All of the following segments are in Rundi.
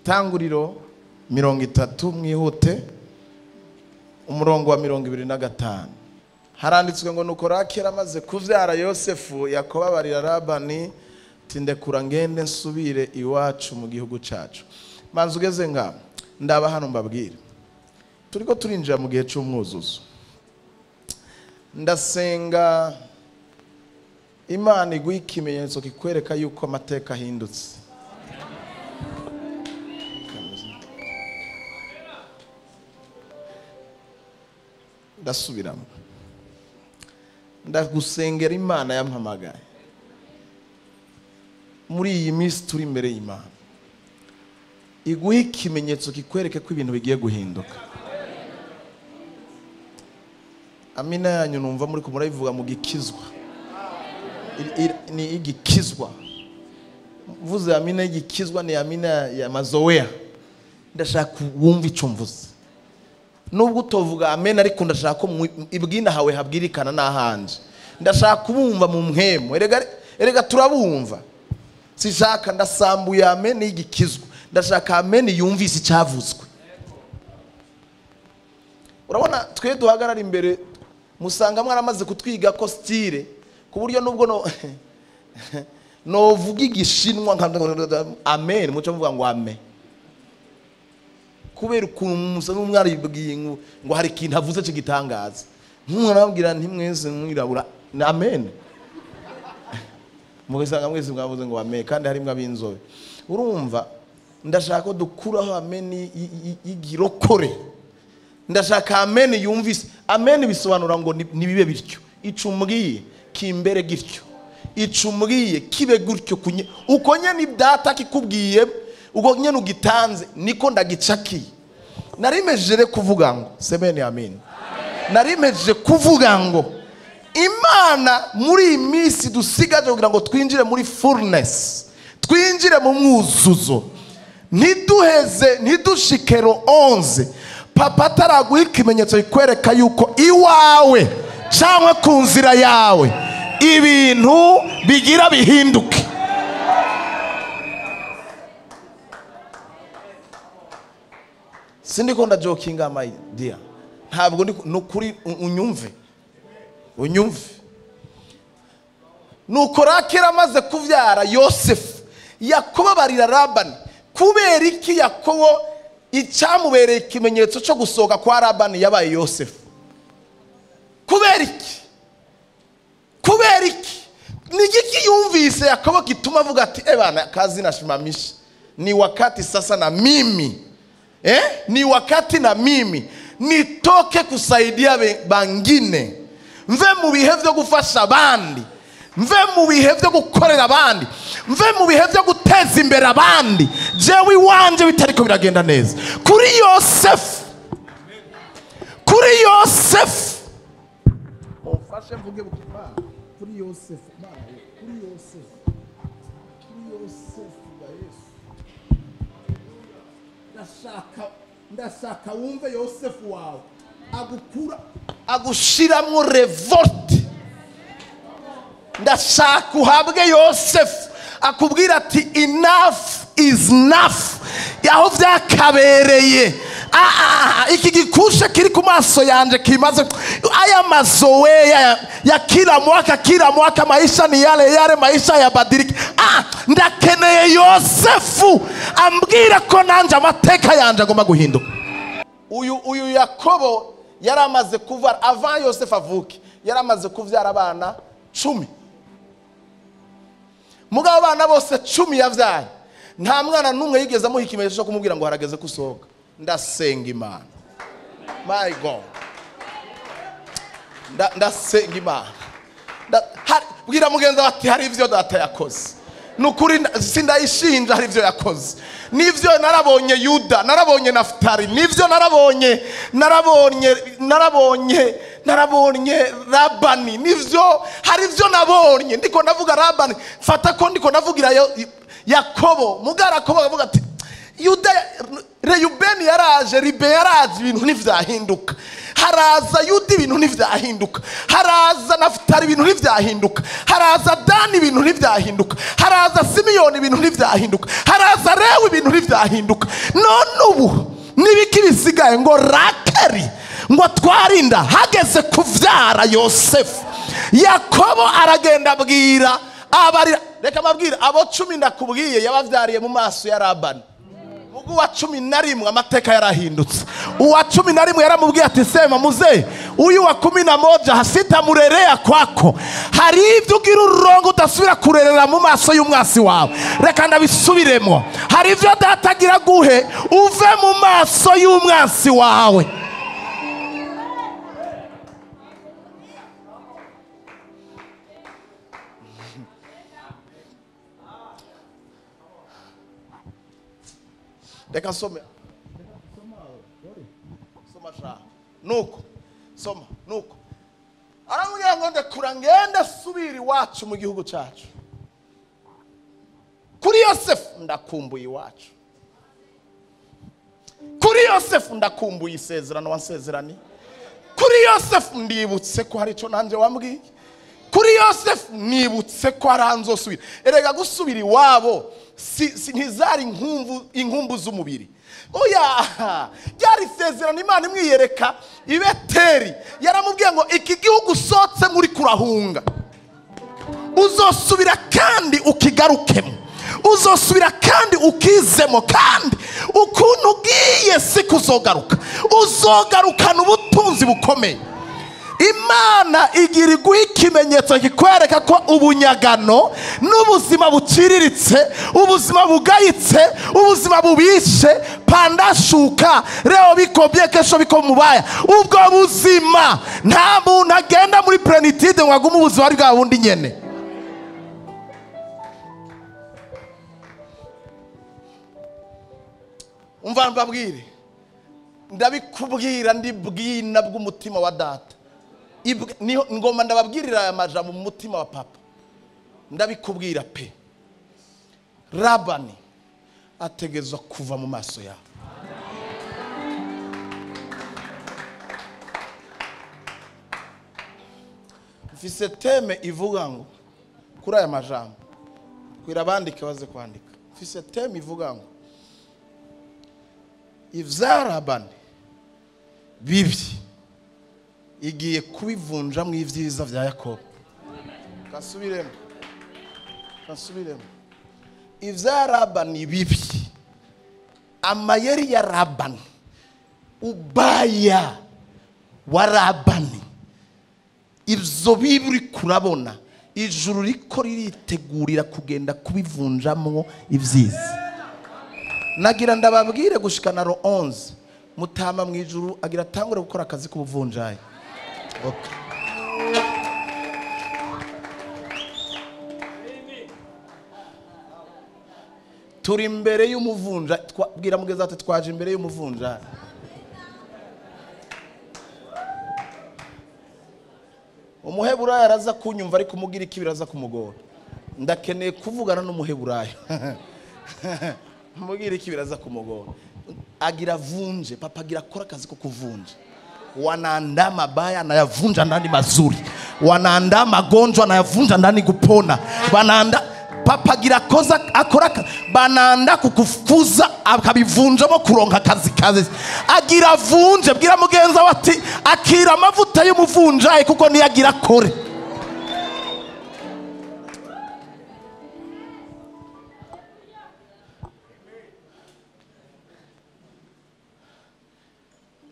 Itanguriro 30 mwihute umurongo wa 25 haranditswe ngo nuko Rakeli amaze kuvyara Yosefu Yakobo abarira Labani tindekura ngende nsubire iwacu mu gihugu cacu. Manzi ugeze nga ndaba hano mbabwire turiko turinjira mu gihe cy'umwuzuzo. Ndasenga Imana iguha ikimenyetso kikwereka yuko amateka ahindutse. Ndasubiramo. Ndagusengera Imana yampamagaye muri iyi minsi turi imbere y'Imana, iguha ikimenyetso kikwereke ko ibintu bigiye guhinduka. Amina yanyu numva muri kumurabivuga mu gikizwa. Ni igikizwa. Mvuze amina y'igikizwa ni amina ya mazoea. Ndashaka wumva ico mvuze. Nubwo utovuga amen ariko ndashaka ko ibwina hawe habwirikana n'ahanje. Ndashaka kubumva mu mpemo. Erega turabumva. Sishaka ndasambuye amen y'igikizwa. Ndashaka amen yumvise cyavuzwe. Urabona twe duhagarara imbere musanga mwaramaze kutwiga ko style ku buryo nubwo no vuga igishinwa nka amen muco mvuga ngo amen kubera ukuntu musanga umwaribwiye ngo hari ikintu avuze cy'igitangaza nk'umwana ababwira nti mwese mwirabura na amen mugasanga mwese mwavuze ngo amen kandi harimo abinzobe. Urumva ndashaka ko dukuraho amen y'igirokore. Ndashaka amen yumvise. Amen bisobanura ngo nibibe bityo. Icumbwiye kimbere gityo. Icumbwiye kibe gutyo kunye. Uko nyene data kikubwiye uko nyene ugitanze niko ndagicakiye. Narimejeje kuvuga ngo semeni amen. Narimejeje kuvuga ngo Imana muri iyi minsi dusigaje kugira ngo twinjire muri fullness. Twinjire mu mwuzuzo. Ntiduheze ntidushikero 11. Papa taraguha ikimenyetso kikwereka yuko iwawe cyangwa ku nzira yawe ibintu bigira bihinduke. Sindiko ndajokinga my dear. Ntabwo nukuri unyumve. Nuko Rakeli amaze kuvyara Yosefu Yakobo abarira Labani kubera iki Yakobo icyamubereye ikimenyetso cyo gusohoka kwa Labani yabaye Yosefu. Kubera iki nigiki yumvise Yakobo kituma avuga ati bana kazi nashimamisha ni wakati sasa na mimi ni wakati na mimi nitoke kusaidia bangine, mve mu bihe byo gufasha abandi, mve mu bihe byo gukorera abandi, mve mu bihe byo guteza imbere abandi. Jewe wanje bitariko biragenda neza kuri Yosefu mufashe mvuge bukima kuri Yosefu ya Yesu. Ndashaka wumve Yosefu wawe agukura agushiramwo revolt. Ndashaka uhabwe Yosefu akubwira ati enough is enough. Yaho vyakabereye iki gikushe kiri ku maso yanje kimaze aya mazoea ya kila mwaka maisha ni yale maisha ya badiriki. Ndakeneye Yosefu ambwira ko nanje amateka yanje agomba guhinduka. Uyu Yakobo yaramaze kuvyara avant Yosefu avuke yaramaze kuvyara abana 10. Mugabo abana bose 10 yavyaye nta mwana numwe yigeze amuha ikimenyetso cyo kumubwira ngo harageze kusohoka. Ndasenga Imana, my God, ndasenga Imana. Bwira mugenza bati hari ivyo data yakoze nukuri sindayishinja, hari ivyo yakoze. Nivyo narabonye Yuda, narabonye Naftali, nivyo narabonye Labani, nivyo hari ivyo nabonye. Ndiko navuga Labani fata ko ndiko navugira Yakobo. Mugara Yakobo avuga ati Yuda Reyubeni yaraje, Ribe yaraje, ibintu nivyahinduka. haraza Yuda ibintu ntivyahinduka, haraza Nafutali ibintu ntivyahinduka, haraza Dani ibintu ntivyahinduka, haraza Simiyoni ibintu ntivyahinduka, haraza Lewi ibintu ntivyahinduka. None ubu nibiki bisigaye ngo Rakeri ngo twarinda hageze kuvyara Yosefu. Yakobo aragenda abwira abarira, reka mabwira abo 10 ndakubwiye yabavyariye mu maso ya Labani. Mugu wa 11 amateka yarahindutse. Uwa 11 yaramubwiye ati sema muze, uyu wa 11 hasitamurelea kwako, hari ivyo ugira urongo utasubira kurerera mu maso y'umwasi wawe. Reka ndabisubiremo, hari ivyo datagira guhe uve mu maso y'umwasi wawe. Reka some sha nuko soma nuko aramubwira ngo ndekura ngende subira iwacu mu gihugu cyacu. Kuri Yosefu ndakumbuye iwacu, kuri Yosefu ndakumbuye isezerano wansezerani, kuri Yosefu ndibutse ko hari ico nanje wambwiye, kuri Yosefu nibutse ko aranzosubira. Erega gusubira iwabo ntizari inkumbu z'umubiri. Oya, ryari isezerano Imana imwiyereka i Beteli. Yaramubwiye ngo iki gihugu usotse muri kurahunga uzosubira kandi ukigarukemo, uzosubira kandi ukizemo, kandi ukuntu ugiye si kuzogaruka, uzogarukana ubutunzi bukomeye. Imana igira iguha ikimenyetso kikwereka ko ubunyagano n'ubuzima buciriritse, ubuzima bugayitse, ubuzima bubishe, pandashuka reo bikobye kesho biko mubaya, ubwo buzima nta muntu agenda muri plenitude ngo agume ubuzima ari bwa bundi nyene. Umva mbabwire, ndabikubwira ndibwina bw'umutima wa data. Ngoma ndababwirira aya majambo mu mutima wa papa, ndabikubwira pe. Labani ategezwa kuva mu maso yawe. Mfise teme ivuga ngo kuri aya majambo, kwira abandike baze kwandika. Mfise teme ivuga ngo ivya Labani bibi igiye kubivunja mu ivyiza vya Yakobo. Kasubiremo, kasubiremo. Ivya Labani bibi, amayeri ya Labani, ubaya wa Labani, ivyo bibi uri kurabona ijuru riko riritegurira kugenda kubivunjamwo ivyiza. Nagira ndababwire gushikana ro 11 mutama mu ijuru agira tangure gukora akazi k'ubuvunjayi. Okay. Turi imbere y'umuvunja, bwira mugeza ati twaje imbere y'umuvunja. Umuheburayo araza kunyumva ariko umugira iki biraza kumugora. Ndakeneye kuvugana n'umuheburayo. Mugira iki biraza kumugora. Agira vunje, papa agira kora akazi ko kuvunja. Wanaandaa mabaya anayavunja ndani mazuri, wanaandaa magonjwa anayavunja ndani kupona, wanaandaa papa agira koza akora, banaandaa kukufuza akabivunjamo kuronka kazi. Agira vunje, bwira mugenza wati akira amavuta y'umuvunjaye kuko ni agira kore.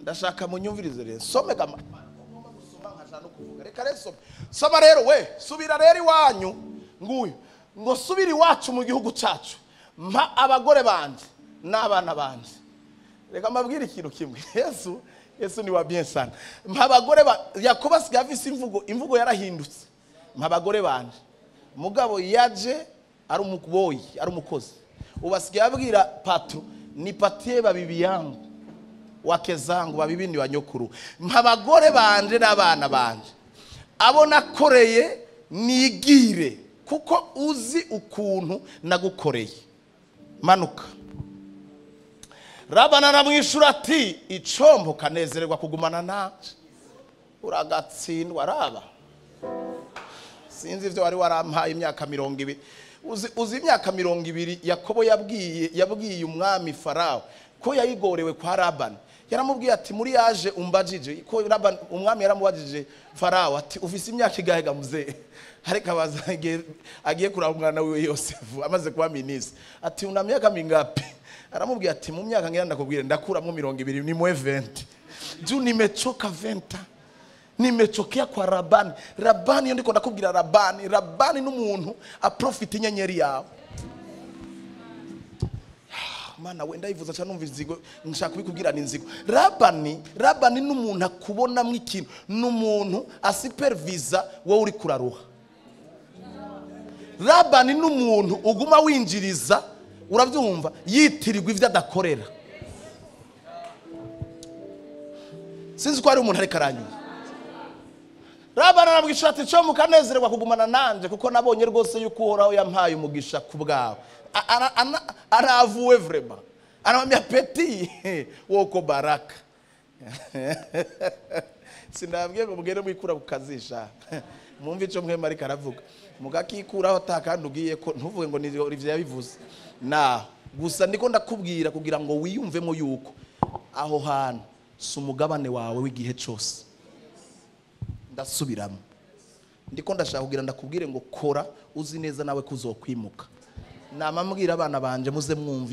Ndashaka munyumvirize rero, some gama ngomba gusoma nkajana kuvuga. Reka rero soma rero, we subira rero iwanyu nguyu ngo subira iwacu mu gihugu cyacu, mpa abagore banje n'abana banje. Reka mabwire ikintu kimwe, Yesu ni wa bien sana. Mpa abagore Yakobo sigavise imvugo yarahindutse. Mpa abagore banje, mugabo yaje ari umuboyi, ari umukozi. Ubasigaye abwira patro nipatie babibi yangu, wake zangu babibi ni wanyokuru. Mpa abagore banje n'abana banje, abo nakoreye nigire kuko uzi ukuntu nagukoreye. Manuka. Labani aramwishura ati icombo kanezererwa kugumana naje. uragatsindwa araba sinzi ivyo wari warampaye imyaka 200 uzi imyaka 200 Yakobo yabwiye umwami Farawo ko yayigorewe kwa Labani. Yaramubwiye ati muri yaje umbajije ko Labani umwami yaramubajije Farawo ati ufise imyaka igahega muzee ariko agiye kuraba umwana wiwe Yosefu amaze kuba minisitiri ati una myaka mingapi? Aramubwiye ati mu myaka ngira ndakubwire ndakuramo 20 ni mwe 20 juu nimechoka 20 nimechokea kwa Labani. Labani yo ndiko ndakubwira Labani n'umuntu aprofita inyenyeri yawe. Mana wenda ivuza cyane numva inzigo nshaka kubikubwira n'inzigo. Labani n'umuntu akubona mu ikintu n'umuntu asipervisa wowe uri kuraruha. Labani n'umuntu uguma winjiriza urabyumva yitirirwa ivyo adakorera. Sinzi ko ari umuntu ari karanyuma. Labani arabwisha ati cyo mukanezerwa kugumana nanje kuko nabonye rwose yuko uhoraho yampaye umugisha ku bwawe. Aravuwe vraiment. Anamwambia peti woko baraka. Sinabwiye ngo mugere mwikura kukazisha. Mumvi cyo mwe mari karavuga. Mugakikuraho takandugiye ko ntuvuge ngo ni Olivier yabivuze. Na gusa ndiko ndakubwira kugira ngo wiyumvemo yuko aho hantu sumugabane wawe w'igihe cyose. Ndasubiramo ndiko ndashaka kugira ndakubwire ngo kora uzi neza nawe kuzokwimuka. Namambwira abana banje muze mwumva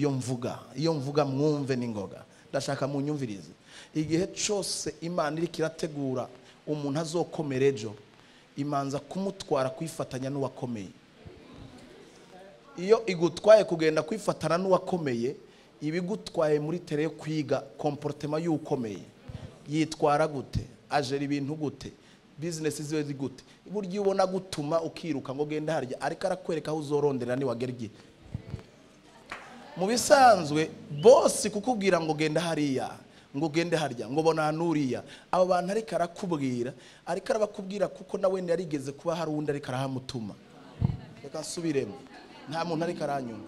iyo mvuga mwumve ningoga. Ndashaka munyumvirize igihe cyose Imana iri kirategura umuntu azokomera ejo imanza kumutwara kwifatanya n'uwakomeye. Iyo igutwaye kugenda kwifatana n'uwakomeye ibigutwaye muri tere yo kwiga comportement y'ukomeye yitwara gute ajera ibintu gute business ziwe zigute buryo ubona gutuma ukiruka ngo genda harya ariko arakwereka aho uzorondera ni wagergiye. Mu bisanzwe boss kukubwira ngo genda hariya ngo gende harya ngo bona nuriya abo bantu ariko arakubwira ariko arabakubwira kuko nawe yarigeze kuba hari undi ariko arahamutuma. Reka nsubiremo nta muntu ariko aranyuma.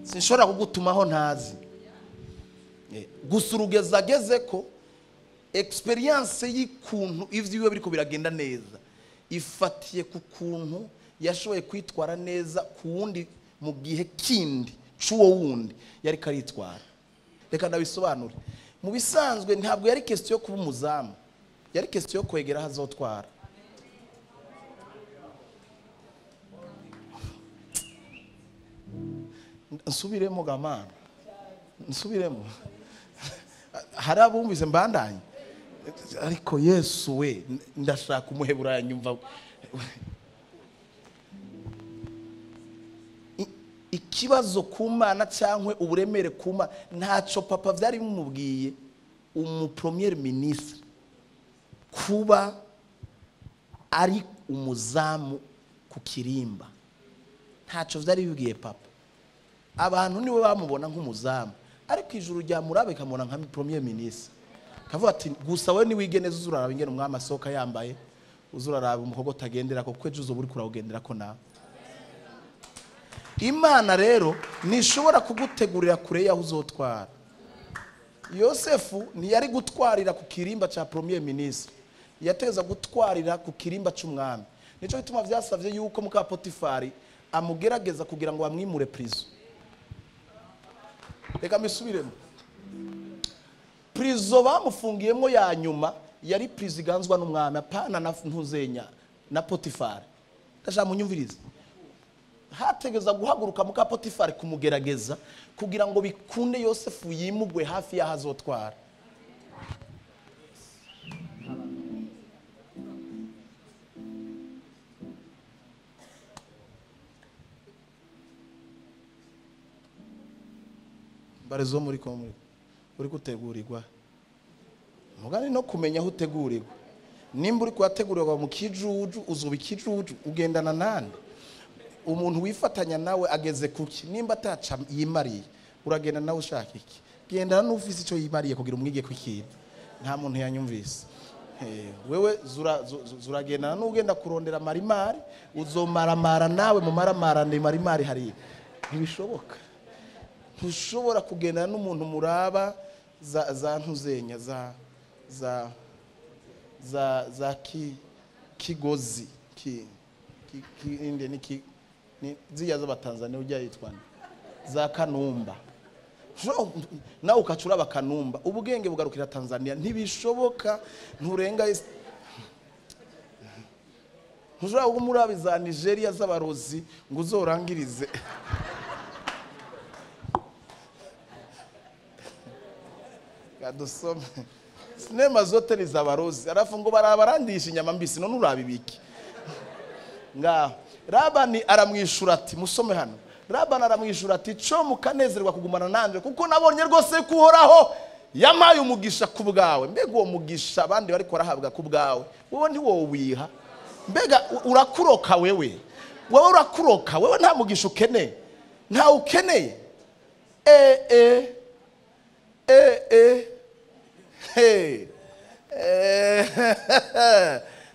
Sinshobora kugutumaho ntazi gusa urugeza ageze ko experience y'ikuntu ivyo biriko biragenda neza ifatiye ku kuntu yashoboye kwitwara neza ku wundi mu gihe kindi cuwo wundi yari karitwara. Reka ndabisobanure. Mu bisanzwe ntabwo yari question yo kuba umuzamu, yari question yo kwegera hazotwara. Nsubiremo gamana nsubiremo hari abumvise mbandanye ariko Yesu we ndashaka umuhebura yanyumva. Ikibazo kumana cyankwe uburemere kuma ntaco papa vyari bimubwiye premier ministre kuba ari umuzamu ku kirimba ntaco vyari bibwiye papa. Abantu niwe bamubona nk'umuzamu ariko ijuru rya murabe kamona nka premier ministre kavuga ati gusa we ni wigeneza uzuraraba ingene umwami asoka yambaye uzuraraba umukogo tagendera ko kweje uzoburi kurawugendera ko nawe. Imana rero nishobora kugutegurira kure yaho uzotwara. Yosefu ntiyari gutwarira ku kirimba cha premier ministre yateza gutwarira ku kirimba cy'umwami. Nico bituma vyasavye yuko muka Potifari amugerageza kugira ngo bamwimure prison. Reka misubiremo. Prison bamufungiyemo ya nyuma yari prison iganzwa n'umwami apana na ntuzenya na Potifari. Ndaja munyumvirize. Hategeza guhaguruka muka Potifari kumugerageza kugira ngo bikunde Yosefu yimugwe hafi ya hazotwara. Barezo muri komwe uri gutegurirwa mugani no kumenya aho utegurirwa. Nimba uri kwategurirwa mu kijuju uzuba ikijuju ugendana nande. Umuntu wifatanya nawe ageze kuki nimba ataca yimariye uragenda nawe ushaka iki gendana n'ufise ico yimariye kugira umwige kw'ikintu. Nta muntu yanyumvise. Wewe zuragendana n'ugenda kurondera marimari uzomaramara nawe mu maramarande marimari hari ntibishoboka. Ntushobora kugendana n'umuntu muraba za ntuzenya za kigozi inde ni ziya z'abatanzania ujya yitwa za kanumba. Nawe ukacura bakanumba ubugenge bugarukira Tanzania ntibishoboka. Nturenga ntushobora kumurabi za Nigeria z'abarozi ngo uzorangirize. Kadusome sinema zote ni z'abarozi arafu ngo barabarandisha inyama mbisi none urabibiki nga. Labani aramwishura ati musome hano. Labani aramwishura ati cyo mukanezerwa kugumana nanje kuko nabonye rwose kuhoraho yamaye umugisha ku bwawe. Mbega uwo mugisha abandi bari korahabwa ku bwawe wowe ndi wowe wiha. Mbega urakuroka wewe urakuroka wewe nta mugisha ukene nta ukeneye.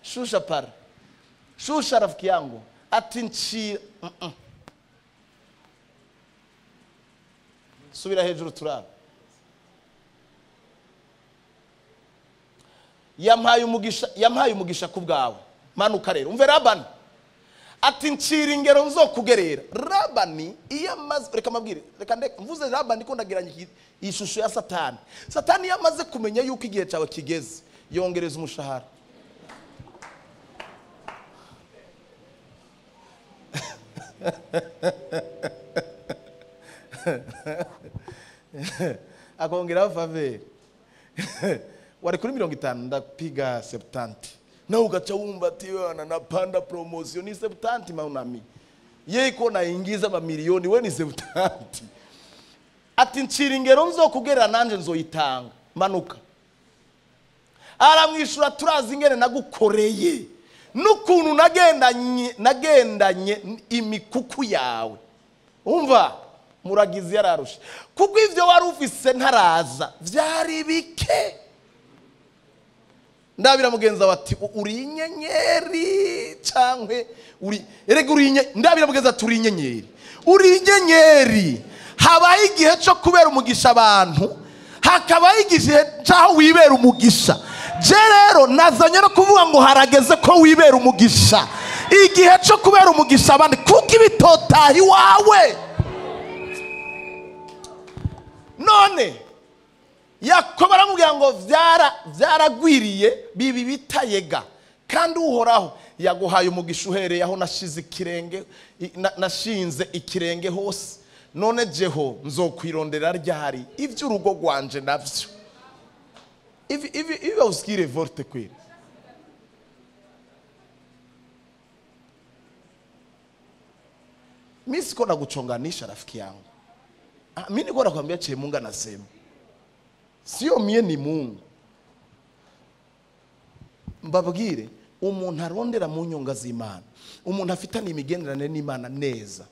Shusha para shusha rafiki yangu ati nchi subira hejuru turaba. Yampaye umugisha ku bwawe manuka rero umve. Labani ati ncira ingero nzokugerera. Labani iyo amaze reka mabwire reka mvuze Labani ko ndagiranye ishusho ya Satani. Satani yamaze kumenya yuko igihe cyawe kigeze yongereza umushahara. Akongera faveur wari kuri 50 ndapiga 70 na ugacha wumva ati wana napanda promotion ni 70 maunami yeko naingiza mamilioni we ni 70. Ati ncira ingero nzokugera nanje nzoyitanga manuka. Aramwishura turazi ingene nagukoreye n'ukuntu nagendanye imikuku yawe. Umva muragizi yararusha kuko ivyo wari ufise ntaraza vyari bike. Ndabira mugenza wati uri inyenyeri cankwe uri erega uri ndabira mugenza turi inyenyeri uri inyenyeri. Habaye igihe cyo kubera umugisha abantu hakabaye igihe cyaho wibera umugisha. Je rero nazanye no kuvuga ngo harageze ko wibera umugisha. Igihe cyo kubera umugisha abandi kuko ibitotahi wawe. None Yakobo aramubwira ngo vyaragwiriye bibi bitayega kandi uhoraho yaguhaye umugisha uhereye aho nashize ikirenge nashinze ikirenge hose. None jeho nzokwirondera ryari ivy'urugo rwanje navyo. Ivi usikire vorte kweli. Mimi siko na kuchonganisha rafiki yangu. Mimi niko nakwambia che Mungu anasema. Sio mie ni Mungu. Mbabwire umuntu arondera mu nyonga z'Imana. Umuntu afitanye imigenderanire n'Imana neza.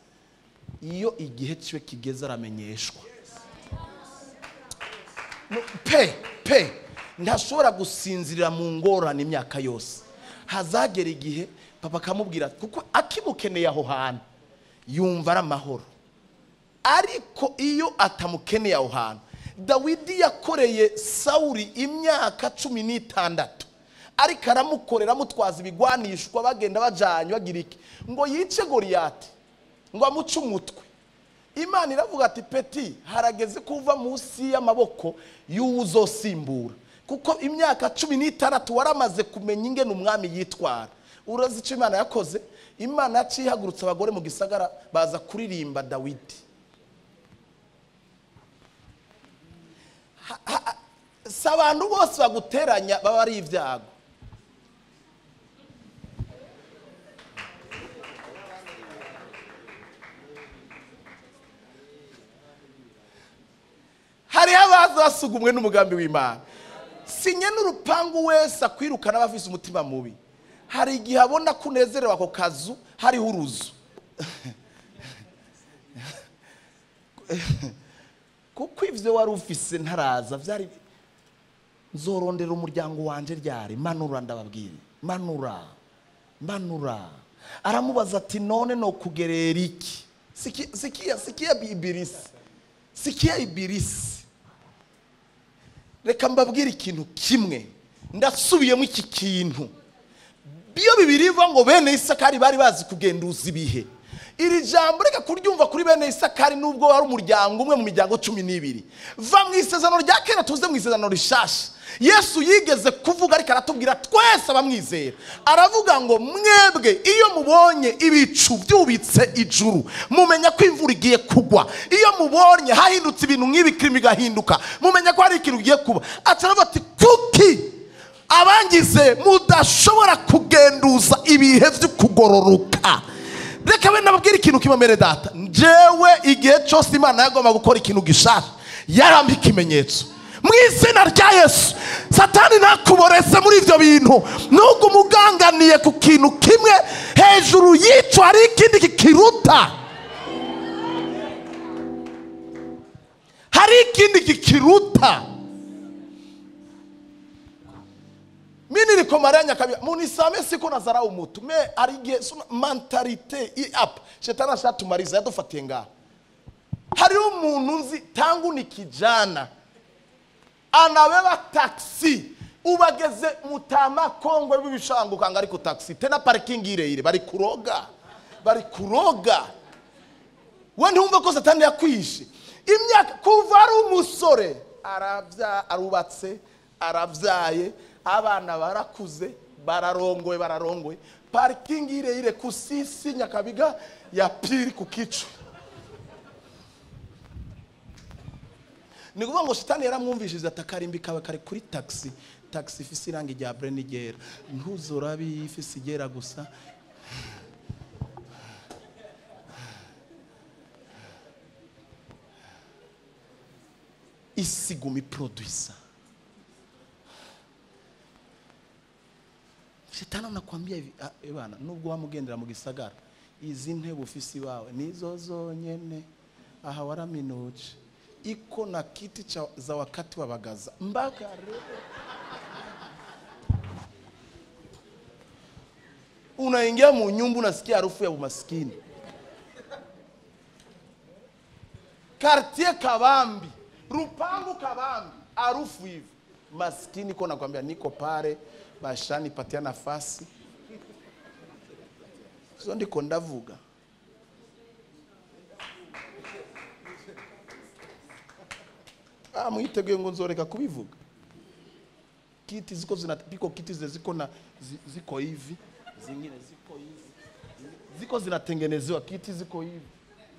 Iyo igihe cyo kigeze aramenyeshwa. Pe ndashobora gusinzirira mu ngorane imyaka yose. Hazagera igihe papa kamubwira kuko akimukeneye aho hantu yumva ari amahoro. Ariko iyo atamukeneye aho hantu, Dawidi yakoreye Sauli imyaka 16 ariko aramukorera mutwaza ibigwanishwa bagenda bajanye bagira iki ngo yice Goliyati ngo amuce umutwe. Imana iravuga ati peti harageze kuva munsi y'amaboko y'uzosimbura kuko imyaka 16 waramaze kumenya ingene umwami yitwara. Urazi icyo Imana yakoze? Imana yacihagurutsa abagore mu gisagara baza kuririmba Dawidi. Sabantu bose baguteranya baba ari ibyago. Hari abaza basugumwe n'umugambi w'Imana. Sinye n'urupangu wese akwirukana bafise umutima mubi. Hari igihe abona kunezerewa ako kazu hari uruzu. Kuko ivyo wari ufise ntaraza vyari nzorondera umuryango wanje ryari manura ndababwire manura. Aramubaza ati none no kugerera iki? sikia ibilisi, sikia ibilisi. Reka mbabwire ikintu kimwe, ndasubiyemo iki kintu. Biyo bibiriva ngo bene Isakari bari bazi kugenduza ibihe. Iri jambo reka kuryumva kuri bene Isakari nubwo wari umuryango umwe mu miryango 12. Va mu isezerano rya kera tuze mu isezerano rishasha. Yesu yigeze kuvuga ariko aratubwira twese abamwizera. Aravuga ngo mwebwe iyo mubonye ibicu byubitse ijuru, mumenya ko imvura igiye kugwa. Iyo mubonye hahindutse ibintu nk'ibi kirimi gahinduka, mumenya ko hari ikintu giye kuba. Ataravuga ati kuki abangize mudashobora kugenduza ibihe byo kugororoka. Reka bene nababwira ikintu kimamere data. Jewe igihe cyose Imana yagomba gukora ikintu gishasha, yarampa ikimenyetso. Mu izina rya Yesu, Satani nakuborese muri ivyo bintu. Nubwo umuganganiye ku kintu kimwe, hejuru yico hari ikindi kikiruta. Hari ikindi kikiruta. Mini likomaranya kabia munisame siko nazara umutu me arige mentalite up shetani ashatumariza yadufatiye nga. Hari umuntu nzi tangu ni kijana anabeba taxi ubageze Mutama Kongwe bibishanguka ngari ku taxi tena parking ire bari kuroga we ntumva ko Satani yakwishe imyaka kuva ari umusore arubatse aravyaye abana barakuze bararongoye parking ire kusisi Nyakabiga ya piri ku kicu. Nikuvuga ngo Satani yaramwumvishije atakarimbi kawe kare kuri taxi ifise irangi rya brand igera ntuzorabi ifise igera gusa. Isigumi producer. Shetani anakuambia hivi, bana nubwo wamugendera mu gisagara, izi ntebe ufisi wawe nizo zonyene aha waraminuje. Iko na kiti za wakati wa bagaza mpaka rero unaingia mu nyumba unasikia harufu ya umaskini. Quartier Kabambi, Rupangu Kabambi, harufu hivi. Maskini kwa nakwambia niko pale bashani patia nafasi. So ndiko ndavuga. Muiteguye ngo nzoreka kubivuga. Kiti ziko zinapiko kiti ziko na ziko hivi, zingine ziko hivi. Ziko zinatengenezewa kiti ziko hivi.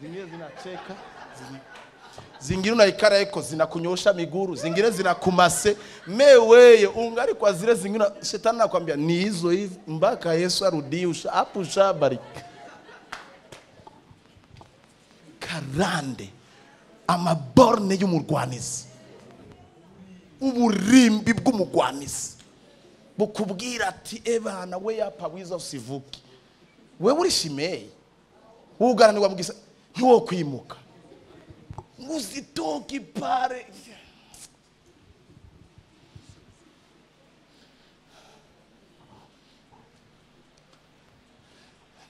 Zingine zinacheka, zingine unaikara eko zinakunyosha miguru, zingine zinakumase. Meweye ungari kwa zile zingine Shetani anakuambia ni hizo hivi mpaka Yesu arudi hapo ushabariki. Karande amaborne y'umurwanizi. Uburimbi bw'umugwanizi bukubwira ati ebana we yapa wiza usivuki. We uri Shimei ugaranirwa mugisa ntiwo kwimuka uzitoki pare.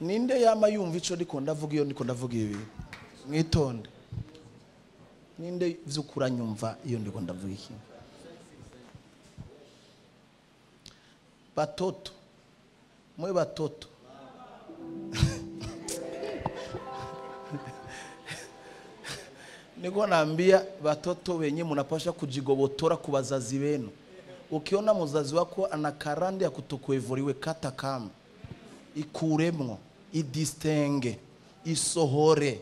Ninde yama yumva ico ndiko ndavuga iyo ndiko ndavuga ibi mwitonde. Ninde vyukura nyumva iyo ndiko ndavuga iki. Batoto mwe batoto niko naambia batoto wenye mnapasha kujigobotora ku bazazi benu. Ukiona muzazi wako ana karande ya kutokuevuriwe kata kama ikuremwo idistenge isohore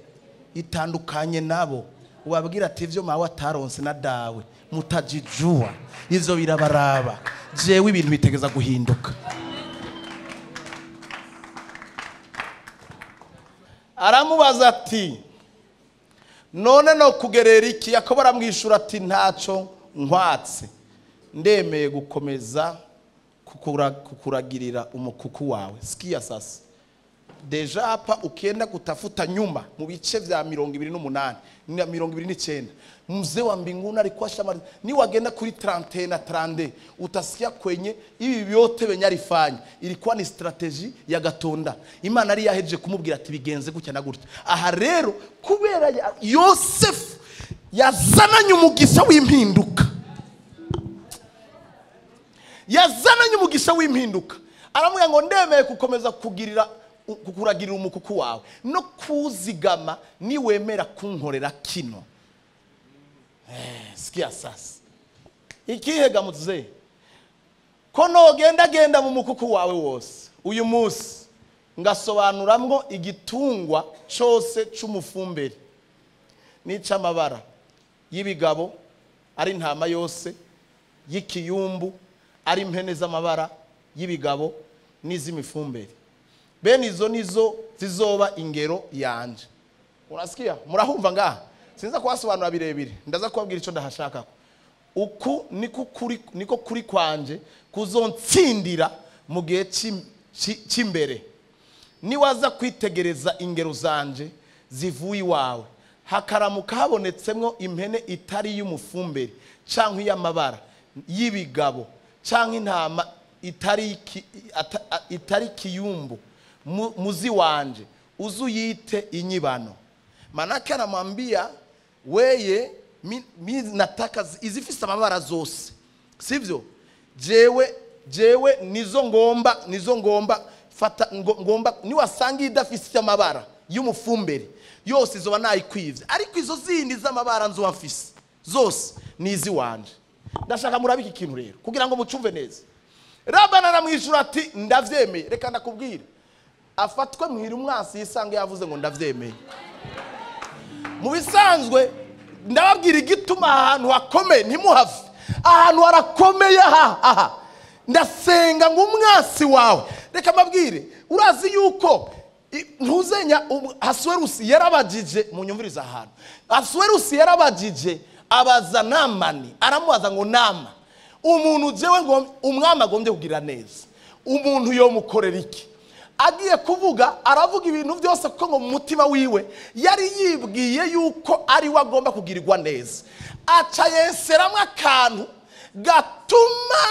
itandukanye nabo ubabwira ati ivyo mawe ataronse na dawe mutajijua ivyo birabaraba. Jewe ibintu bitegeza guhinduka. Aramubaza ati none no kugerera iki? Yakobo aramwishura ati ntaco nkwatse, ndemeye gukomeza kukuragirira umukuku wawe. Sikia sasa deja hapa ukienda kutafuta nyuma mu bice vya 28 na 29 mzee wa mbinguni alikuwa shamari ni wagenda kuri 30 na 30 utasikia kwenye ibi byote benyarifanya ilikuwa ni strategy ya gatonda Imana ari yaheje kumubwira ati bigenze gutya na gutya aha rero kubera Yosefu yazananye umugisha w'impinduka aramubwira ngo ndemeye kukomeza kukuragira umukuku wawe no kuzigama niwemera kunkorera kino. Sikia sasa ikihega muzee ko nogenda mu mukuku wawe wose uyu munsi ngasobanuramwo igitungwa cyose cy'umufumberi n'icamabara y'ibigabo ari ntama yose y'ikiyumbu ari impene z'amabara y'ibigabo n'izimifumberi bene izo nizo zizoba ingero yanje. Urasikia murahumva ngaha sinza kwasobanura birebire ndaza kubabwira ico ndahashaka uku niko kuri kwanje kuzontsindira mu gihe cy'imbere niwaza kwitegereza ingero zanje zivuye iwawe hakaramuka habonetsemwo impene itari y'umufumberi canke y'amabara y'ibigabo canke intama itari kiyumbu muzi wanje uzuyite inyibano. Manake anamwambia weye mi nataka izifise amabara zose sivyo jewe nizo ngomba fata ngomba niwasanga idafise amabara y'umufumberi yose izoba nayikwivye ariko izo zindi z'amabara nzo afise zose nizi wanje. Ndashaka murabika ikintu rero kugira ngo mucumve neza. Rabana aramwishura ati ndavyemeye. Reka ndakubwira afatwe muhira umwasi yisange yavuze ngo ndavyemeye. Mu bisanzwe ndababwira igituma ahantu hakomeye ntimuhave ahantu harakomeye aha ndasenga ngo umwasi wawe. Reka mabwire urazi yuko ntuzenya Hasuwerusi yarabajije mu nyumviriza ahantu Hasuwerusi yarabajije abaza Namani aramubaza ngo nama umuntu jewe ngo umwami agombye kugira neza umuntu yo mukorera iki agiye kuvuga aravuga ibintu byose kuko ngo mu mutima wiwe yari yibwiye yuko ari we agomba kugirirwa neza aca yenseramwe akantu gatuma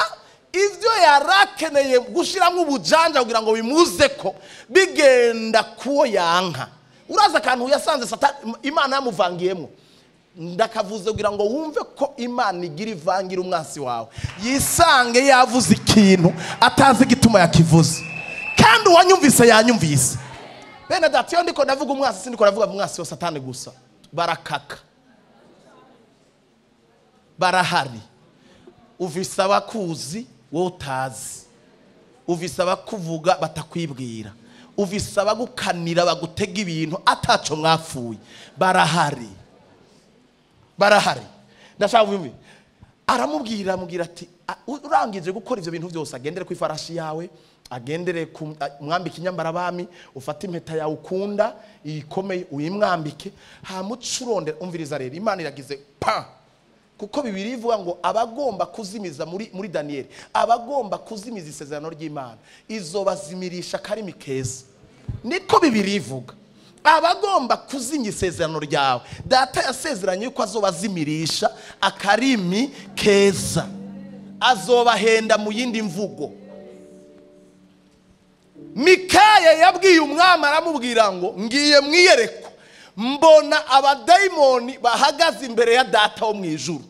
ivyo yarakeneye gushiramo ubujanja kugira ngo bimuze ko bigenda kuwo yanka. Uraza akantu yasanze Satani Imana yamuvangiyemo ndakavuze kugira ngo wumve ko Imana igira ivangira umwasi wawe yisange yavuze ikintu atazi igituma yakivuze kandi wanyumvise yanyumvise. Bene dati yo ndiko ndavuga umwasi sindiko ndavuga umwasi wa Satani gusa barakaka barahari uvisa abakuzi wowe utazi uvisa abakuvuga batakwibwira uvisa abagukanira bagutega ibintu ataco mwapfuye barahari ndashaka kumva aramubwira ati urangije gukora ivyo bintu byose agendere ku ifarashi yawe agendere ku mwambike inyambara bami ufate impeta yawe ukunda ikomeye uyimwambike hamucurondera. Umviriza rero Imana iragize pa kuko Bibiri ivuga ngo abagomba kuzimiza muri Daniel abagomba kuzimiza isezerano ry'Imana izobazimirisha karimi keza niko Bibiri ivuga. Abagomba kuzimya isezerano ryawe data yasezeranye yuko azobazimirisha akarimi keza azobahenda mu yindi mvugo. Mikaya yabwiye umwami aramubwira ngo ngiye mwiyereko mbona abadayimoni bahagaze imbere ya data wo mu ijuru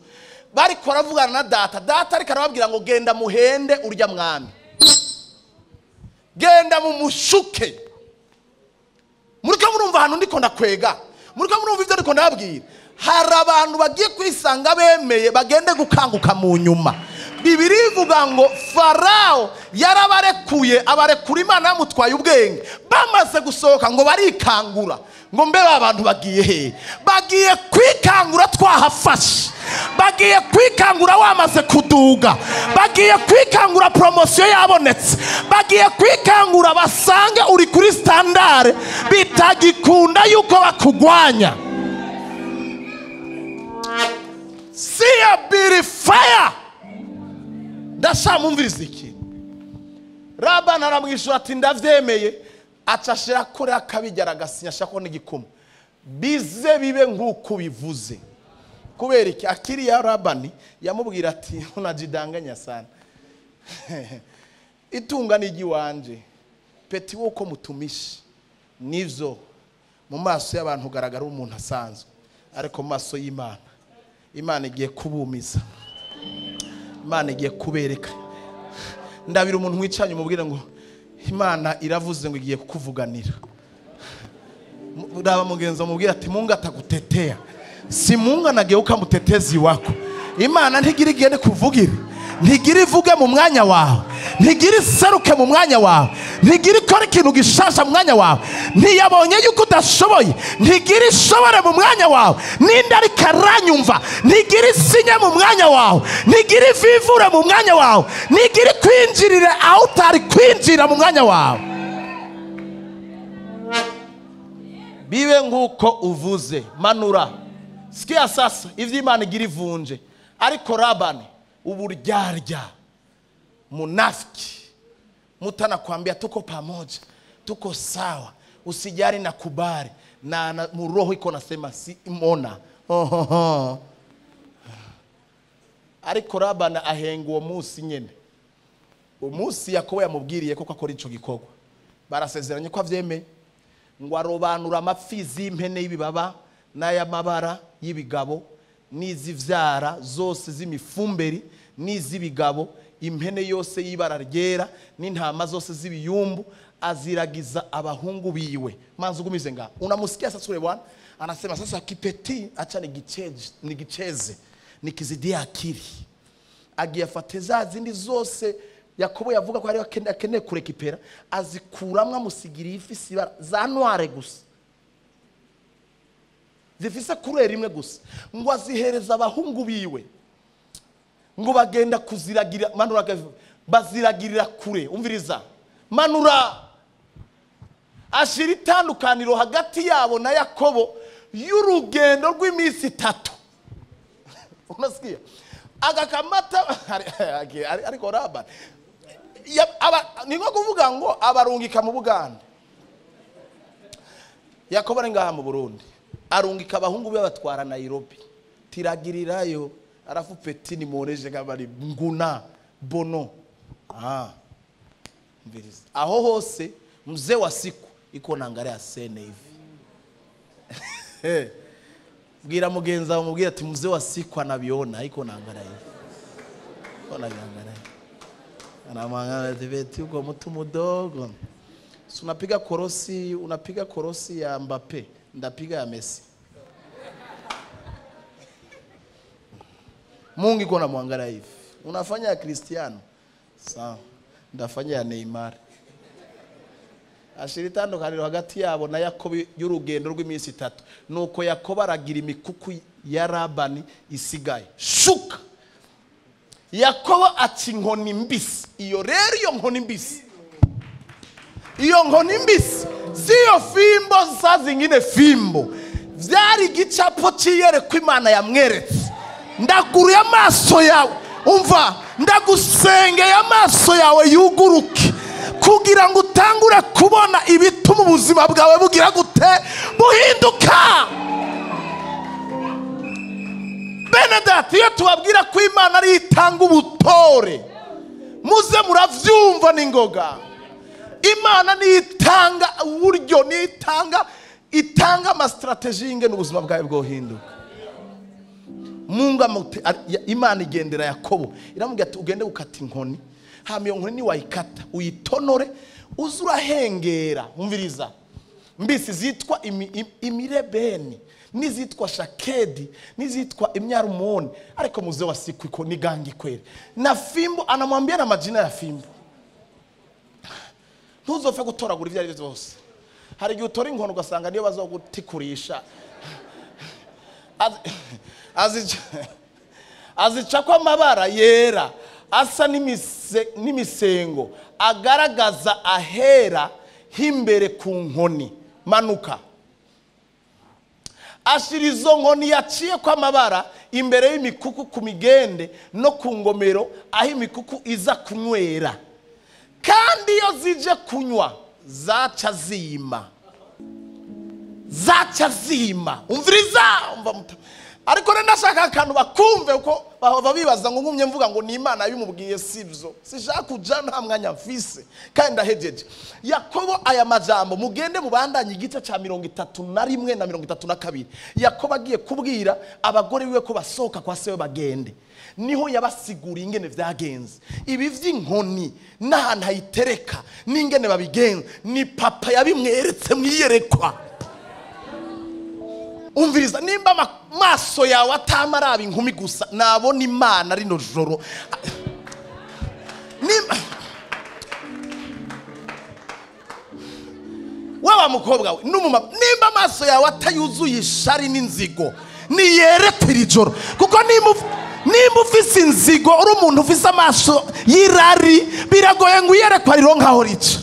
bariko baravugana na data ariko arababwira ngo genda muhende urya mwami genda mumushuke. Muriko murumva hano ndiko ndakwega muriko murumva ivyo ndiko ndababwira hari abantu bagiye kwisanga bemeye bagende gukanguka mu nyuma. Bibiri ivuga ngo Farao yarabarekuye abarekura Imana yamutwaye ubwenge bamaze gusohoka ngo barikangura ngo mbe abantu bagiye he bagiye kwikangura twahafashe bagiye kwikangura wamaze kuduga bagiye kwikangura promotion yabonetse bagiye kwikangura basange uri kuri standard bitagikunda yuko bakugwanya. See a bit fire. Ndashamumviriza iki Rabana aramwishura ati ndavyemeye acashira kure akabijyara agasinya shako n'igikoma bize bibe nk'uko bivuze. Kubera iki akiri ya Labani yamubwira ati unajidanganya sana itunga nigi wanje peti woko mutumishi nivyo mu maso y'abantu ugaragara umuntu asanzwe ariko mu maso y'Imana Imana igiye kubumiza, Imana igiye kubereka. Ndabira umuntu wicanye umubwire ngo Imana iravuze ngo igiye kukuvuganira. Ndaba mugenzi umubwire ati Mungu atagutetea, si Mungu anageuka mutetezi wako. Imana ntigira igende kuvugira, ntigira ivuge mu mwanya wawe, ntigira iseruke mu mwanya wawe, ntigira ikora ikintu gishasha mu mwanya wawe. Ntiyabonye yuko udashoboye, ntigira ishobore mu mwanya wawe. Ninde ariko aranyumva, ntigira isinye mu mwanya wawe, ntigira ivivure mu mwanya wawe, ntigira kwinjirire aho utari kwinjira mu mwanya wawe. Bibe nk'uko uvuze. Manura sikia sasa ivyo Imana igira ivunje. Ariko Labani uburyarya munafiki mutana kuambia tuko pamoja, tuko sawa, usijari na kubari na muroho iko nasema si imona. Ariko Labani ahenga uwo munsi nyene, umunsi Yakobo yamubwiriye ko akora ico gikorwa, barasezeranye ko avyemeye ngo arobanura amapfizi y'impene y'ibibaba n'ayamabara y'ibigabo n'izivyara zose z'imifumberi n'izibigabo, impene yose y'ibara ryera n'intama zose z'ibiyumbu aziragiza abahungu biwe. Manzi ugumize nga unamusikia sasa ule bwana anasema sasa kipeti acha nigicheze nikizidia akili agiyafateza zindi zose Yakobo yavuga ko ari akeneye kurekipera azikuramwa musigira ifi siba za noire gusa zifise kurera imwe gusa ngo azihereza abahungu biwe ngo bagenda kuziragira. Manura baziragirira kure. Umviriza Manura ashira itandukaniro hagati yabo na Yakobo y'urugendo rw'iminsi 3. Unasikia agakamata ariko Labani ningo kuvuga ngo abarungika mu Buganda. Yakobo ari ngaha mu Burundi arungika abahungu be batwara Nairobi tiragirirayo arafu peti ni moreje kabari nguna bono mviriza aho hose mzee wa siku iko nangare asene hivi bwira mugenza umubwira ati mzee wa siku anabiona iko nangara hivi ona nangara anamangana tibeti uko mtu mudogo. Unapiga korosi ya Mbappe, ndapiga ya Messi. Mungu iko na mwangara hivi. Unafanya ya Cristiano, sawa, ndafanya ya Neymar. Ashiritando kaniro hagati yabo na Yakobo y'urugendo rw'iminsi 3. Nuko Yakobo aragira imikuku ya Labani isigaye. Shuka Yakobo ati inkoni mbisi. Iyo rero iyo nkoni mbisi, iyo nkoni mbisi siyo fimbo za zingine fimbo, vyari igicapo cyiyereko Imana yamweretse. Ndaguruye amaso yawe, umva, ndagusengeye amaso yawe yuguruke kugira ngo utangure kubona ibituma ubuzima bwawe bugira gute buhinduka. Benedati iyo tubabwira ko Imana ari itanga ubutore muze muravyumva ningoga. Imana ni itanga uburyo, ni itanga ama strategy inge n'ubuzima bwawe bwo hinduka. Mungu Imana igendera Yakobo iramubwira ati ugende gukata inkoni, hama iyo nkoni ni wayikata uyitonore uzurahengera. Umviriza mbisi zitwa imirebeni, nizitwa shakedi, nizitwa imyarumoni, ariko muze wa siku iko nigangi kweli na fimbo. Anamwambia na majina ya fimbo, ntuzopfe gutoragura ibyo ari byo byose. Hari igihe utora inkono ugasanga niyo bazogutikurisha azica ko amabara yera asa n'imisengo agaragaza ahera himbere ku nkoni. Manuka ashira izo nkoni yaciye ko amabara imbere y'imikuku ku migende no ku ngomero aho imikuku iza kunywera, kandi iyo zije kunywa zaca zima umviriza umva ariko rero ndashaka akantu bakumve uko bahava bibaza ngo ngumye mvuga ngo ni Imana yabimubwiye sivyo sishaka kuja nta mwanya mfise kandi ndahejeje. Yakobo aya majambo mugende mubandanye igice ca 31 na 32. Yakobo agiye kubwira abagore biwe ko basohoka kwa sewe bagende, niho yabasigura ingene vyagenze. Ibi vy'inkoni n'ahantu hayitereka n'ingene babigenza ni papa yabimweretse mwiyerekwa. Umviriza nimba maso yawe atamaraba inkumi gusa nabona Imana rino joro. Waba mukobwa we n'umumama nimba maso yawe atayuzuye ishari n'inzigo niyerekwa iri joro, kuko nimba ufise inzigo uri umuntu ufise amaso y'irari biragoye ngo uyerekwa rironkaho rica.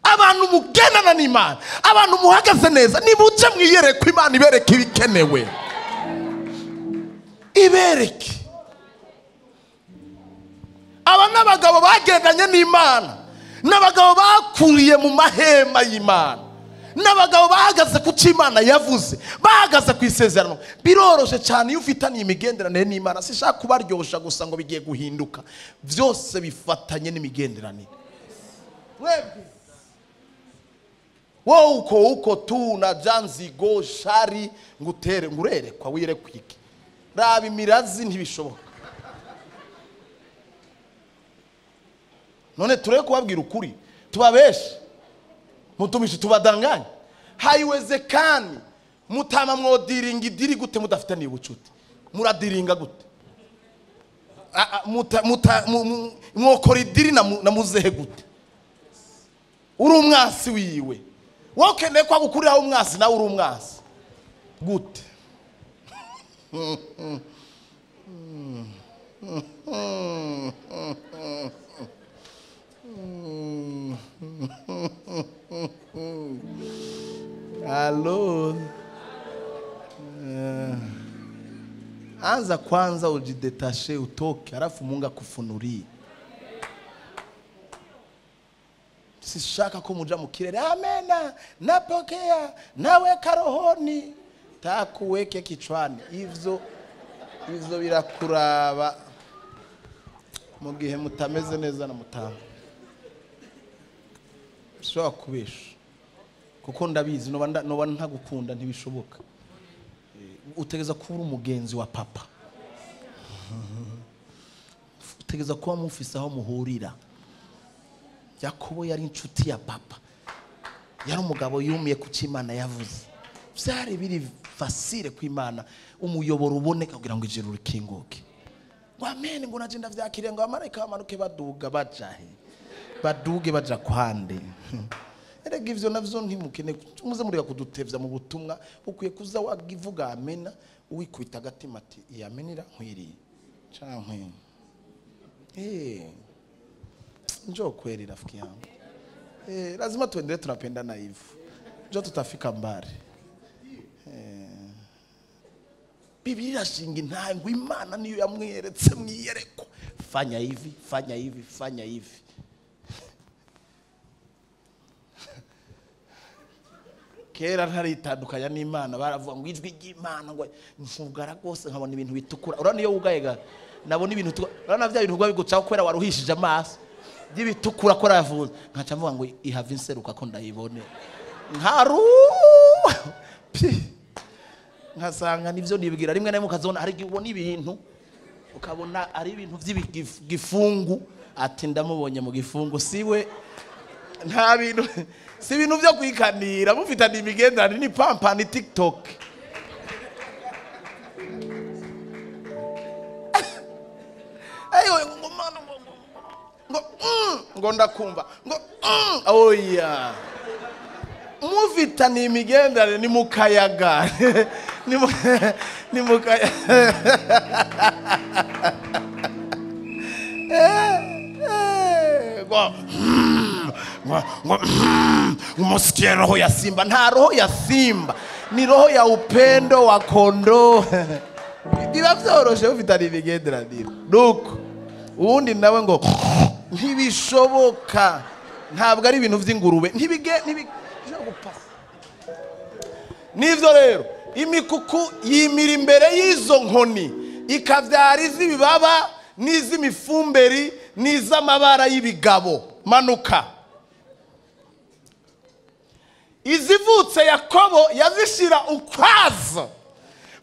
Abantu mugendana n'Imana, abantu muhagaze neza, nibuce mwiyerekwa Imana ibereke ibikenewe, ibereke. Aba n'abagabo bagendanye n'Imana, n'abagabo bakuriye mu mahema y'Imana, n'abagabo bahagaze ku cyo Imana yavuze, bahagaze ku isezerano. Biroroshe cyane iyo ufitaniye imigenderanire n'Imana. Sishaka kubaryosha gusa ngo bigiye guhinduka, byose bifatanye n'imigenderanire. Mwebwe wowe uko tu na janzigo shari ngutere ngurerekwa wiyerekwa iki? Raba imirazi ntibishoboka. None tureke kubabwira ukuri, tubabeshe, mutumishe tubadanganye. Haiwezekani mutama mwodiringa idiri gute mudafitaniye ubucuti? Muradiringa gute? Mwokora idiri na muzehe gute? Uri umwasi wiwe, wokeneye kwa gukuriraho umwasi nawe uri umwasi gute? Halo. Anza kwanza ujidetashe utoke, halafu Mungu akufunulie. Sishaka ko muja mu kirere amena napokea naweka rohoni takuweke kichwani. Ivyo birakuraba mu gihe mutameze neza na mutanga. Shaka kubesha kuko ndabizi noba ntagukunda ntibishoboka. Utegeza kuba umugenzi wa papa, utegeza kuba mufise aho muhurira. Yakobo yari inshuti ya papa, yari umugabo yumiye ku Imana yavuze. Byari biri fasire ku Imana umuyoboro uboneka kugira ngo ijuru rikinguke. Ngo amen, ngo naje ndavyakiriye ngo amarayika bamanuke baduga bajahe baduge baja kwande. Erega ivyo navyo ntimukene muze mureka kudutevya mu butumwa. Ukwiye kuza wagivuga amena uwikwita agatima ati yamenira nkwiriye cankwe njoo kweli rafiki yangu. Lazima tuendelee tunapendana hivyo. Njoo tutafika mbali. Biblia shingi ntango Imana niyo yamweretse mwiyereko. Fanya hivi, fanya hivi, fanya hivi. Kera ntaritandukanya n'Imana baravuga ngo ijwi ry'Imana ngo mfugara gose nkabona ibintu bitukura. Urana iyo ugayega nabona ibintu urana bya bintu bigucaho kwera waruhishije amaso. Dibitukura ko ravuze nkaca mvuga ngo ihava inseruka ko ndayibone nkaru nkasanga nivyo nibwira rimwe nayo mukazona ari ubona ibintu ukabona ari ibintu vy'igifungu ati ndamubonye mu gifungu siwe nta bintu si ibintu byo kwikanira mufitana imigendanire ni pampa ni TikTok. Ayo ngomana ngo ndakumva ngo oya mufitana imigendanire ni mukayaga ni mukaya umusikia roho ya simba. Nta roho ya simba, ni roho ya upendo wa kondoo. Biba vyoroshe ufitana imigendanire nuko uwundi nawe ngo ntibishoboka, ntabwo ari ibintu by'ingurube, ntibishobora gupasa. Nivyo rero imikuku yimira imbere y'izo nkoni, ikavyara iz'ibibaba n'iz'imifumberi n'iz'amabara y'ibigabo. Manuka. Izivutse Yakobo yazishira ukwazo.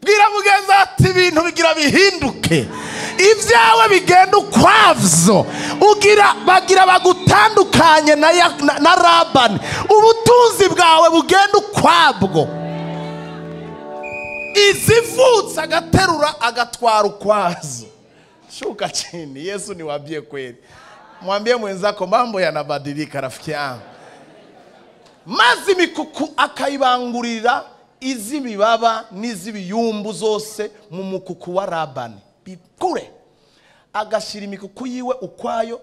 Bwira mugenzi ati ibintu bigira bihinduke, ibyawe bigenda ukwavyo, bagira bagutandukanye na Labani, ubutunzi bwawe bugenda ukwabwo. Izivutse agaterura agatwara ukwazo. Shuka chini, Yesu niwaambie kweli. Mwambie mwenzako mambo yanabadilika rafiki yangu. Mazi mikuku akaibangurira iz'ibibaba n'iz'ibiyumbu zose mu mukuku wa Labani. Bikure. Agashira imikuku yiwe ukwayo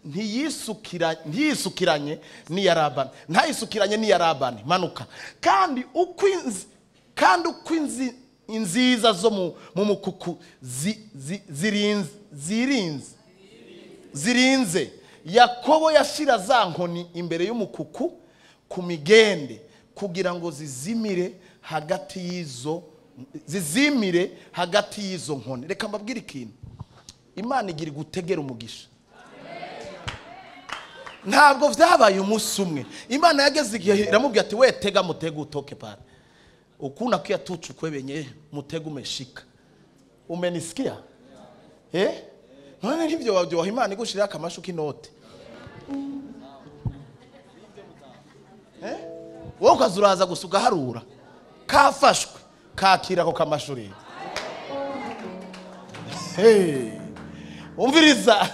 ntiyisukiranye n'iya Labani. Ntayisukiranye n'iya Labani. Manuka. Kandi uko inziza zo mu mukuku zirinze, Yakobo yashira za nkoni imbere y'umukuku ku migende kugira ngo zizimire hagati y'izo nkoni. Reka mbabwire ikintu, Imana igira gutegera umugisha. Ntabwo vyabaye umunsi umwe. Imana yageze igihe iramubwira ati we tega mutego utoke pale. Ukuna kia tuchukue wenye mutego umeshika. Umenisikia? None hivyo wajua Imana igushirira akamashu k'inote. Wowe ukazuraza gusuka harura. Kafashwe kakira ko kamashuri. Umviriza.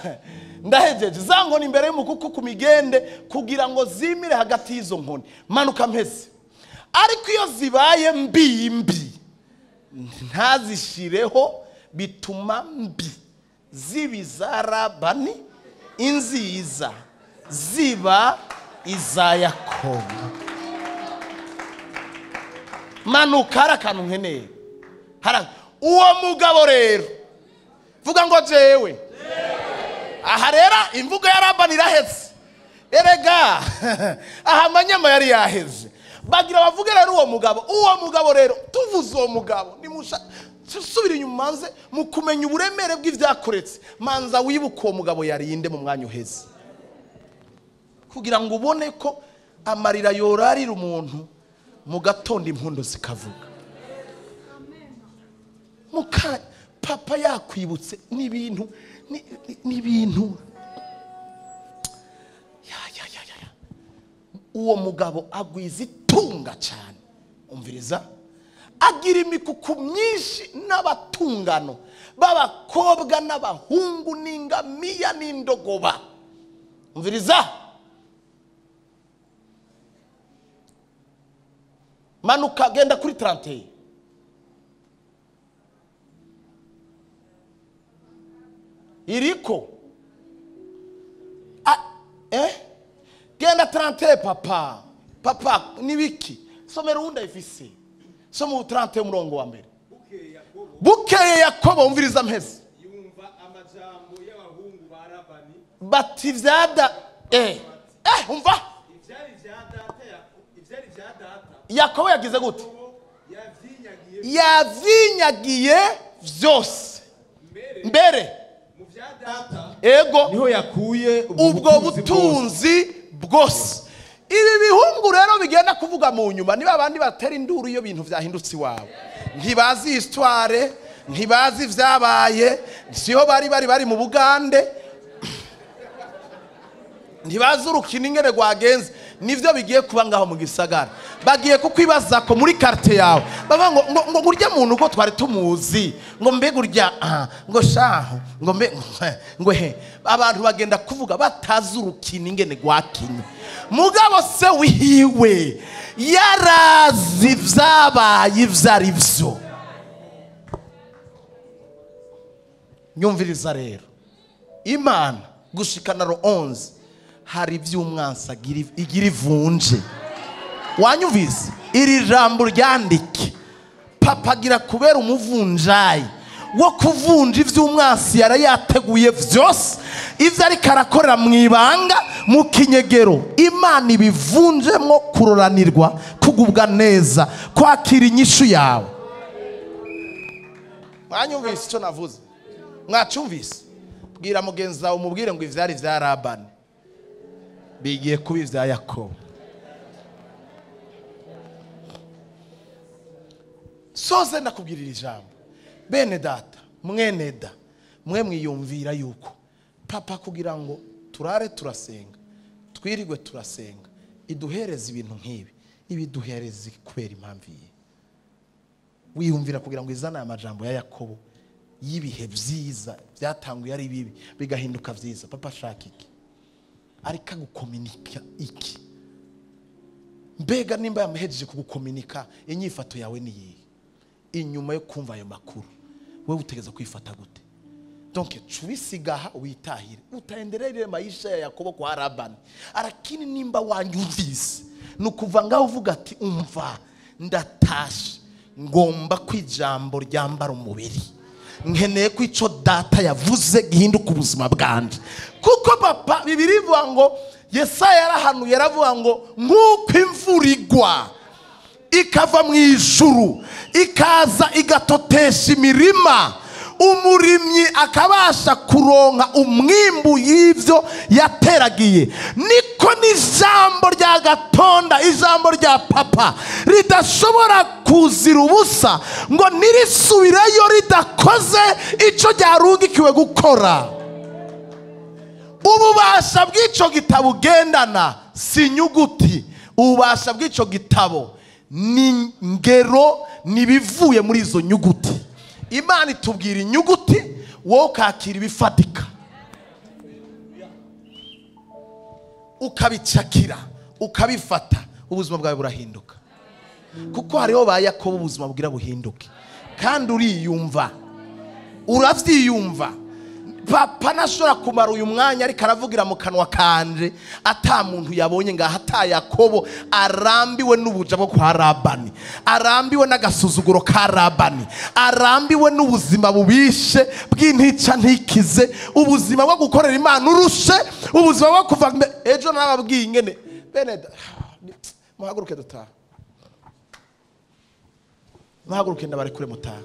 Ndahejeje za nkoni imbere y'umukuku ku migende kugira ngo zimire hagati y'izo nkoni. Manuka mpeze. Ariko iyo zibaye mbi ntazishireho, bituma mbi zibiza Labani, inziza ziba iza Yakobo. Manuka arakantu nkeneye. Uwo mugabo rero vuga ngo jewe. Aha rero imvugo ya Labani iraheze. Erega aha amanyama yari yaheze. Bagira bavuge rero uwo mugabo rero tuvuze uwo mugabo nimusha subira inyuma manze mu kumenya uburemere bw'ivyakoretse. Manza wibuka uwo mugabo yarinde mu mwanya uheze, kugira ngo ubone ko amarira yorarira umuntu mu gatondo impundo zikavuga. Muka papa yakwibutse n'ibintu uwo mugabo agwiza itunga cyane. Umviriza, agira imikuku myinshi n'abatungano b'abakobwa n'abahungu n'ingamiya n'indogoba. Umviriza, manuka genda kuri 31. Iriko genda 31 papa nibiki somera unda ifise somo 30 umurongo wa mbere. Bukeye Yakobo umviriza mpeze yumva amajambo y'abahungu ba Labani bati vyada umva ivyari vya data. Yakobo yagize gute? Yavinyagiye vyose mbere mu vya data, ego niho yakuye ubwo butunzi bwose. Ibi bihungu rero bigenda kuvuga mu nyuma niba abandi batera induru iyo bintu vyahindutse iwawe. Ntibazi histoire, ntibazi vyabaye, siho bari mu Bugande, ntibazi urukino ingene rwagenze. Nivyo bigiye kuba ngaho mu gisagara. Bagiye kukwibaza ko muri carte yawe baba ngo gurya muntu uko twari tumuzi, ngo mbe gurya ngo shaho ngo mbe ngo abantu bagenda kuvuga batazi urukino ingene rwakinye. Mugabo se wihiwe yarazi vyabaye ivyari vyo. Nyumviriza rero, Imana gushikana ro 11 hari ivy'umwansi igira ivunje. Wanyumvise iri jambo ryandike papa agira kubera umuvunjayi wo kuvunja ivy'umwasi yari yateguye vyose, ivyo ariko arakorera mu ibanga mu kinyegero. Imana ibivunjemwo kuroranirwa, kugubwa neza, kwakira inyishu yawe. Mwanyumvise icyo navuze? Mwacumvise? Bwira mugenzi wawe umubwire ngo ivyari vya Labani bigiye kuba ivya Yakobo. Soze ndakubwirira ijambo. Bene data, mwene da, mwe mwiyumvira yuko papa kugira ngo turare turasenga, twirigwe turasenga, iduhereza ibintu nk'ibi, ibiduhereza kubera impamvu iyi. Wiyumvira kugira ngo izana amajambo ya Yakobo y'ibihe vyiza byatanguye ari bibi bigahinduka vyiza. Papa ashaka iki? Ariko gukomunika iki? Mbega nimba yamuhejeje kugukomunika, inyifato yawe ni yihe? Inyuma yo kumva ayo makuru wewe utegeza kwifata gute? Donc chubisigaha witahire, utaendelea maisha ya Yakobo kwa Labani. Arakini nimba wanyumvise nukuva ngaho uvuga ati umva ndatashe, ngomba kwijambo ryambara umubiri, nkeneye ko ico data yavuze gihinduka ubuzima bwanje. Kuko papa Bibiri ivuga ngo Yesaya yarahanuye, yaravuga ngo nk'uko imvura igwa ikava mu ijuru ikaza igatotesha imirima, umurimyi akabasha kuronka umwimbu y'ivyo yateragiye, niko n'ijambo rya gatonda, ijambo rya papa ridashobora kuzira ubusa ngo nirisubireyo ridakoze ico ryarungikiwe gukora. Ububasha bw'ico gitabo ugendana si nyuguti, ububasha bw'ico gitabo ni ngero, nibivuye muri izo nyuguti. Imana itubwira inyuguti, wowe ukakira ibifatika, ukabicakira, ukabifata, ubuzima bwawe burahinduka. Kuko hariho ba Yakobo ubuzima bugira buhinduke, kandi uriyumva, uravyiyumva. Papa nashobora kumara uyu mwanya ariko aravugira mu kanwa kanje ata muntu yabonye ngaho, ata Yakobo arambiwe n'ubuja bwo kwa Labani, arambiwe n'agasuzuguro ka Labani, arambiwe n'ubuzima bubishe bw'intica ntikize, ubuzima bwo gukorera Imana urushe, ubuzima bwo kuva ejo nababwiye ingene. Bene muhaguruke dutaha, muhaguruke ndabarekure mutaha.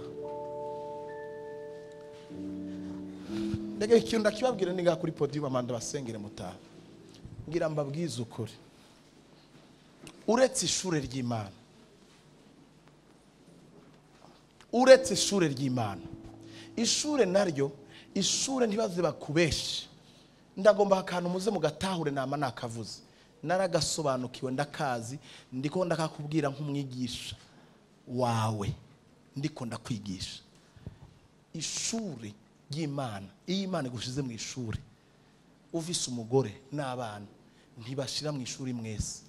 Ndege ikintu ndakibabwira ninga kuri podium amanda basengere mutaha. Ngira mbabwize ukuri, uretse ishure ry'Imana, uretse ishure ry'Imana, ishure naryo, ishure ntibaze bakubeshe. Ndagomba akantu muze mugatahure nama nakavuze, naragasobanukiwe ndakazi, ndiko ndakakubwira nk'umwigisha wawe, ndiko ndakwigisha. Ishure y'Imana, iyo Imana igushize mu ishuri, uvise umugore n'abana ntibashira mu ishuri mwese,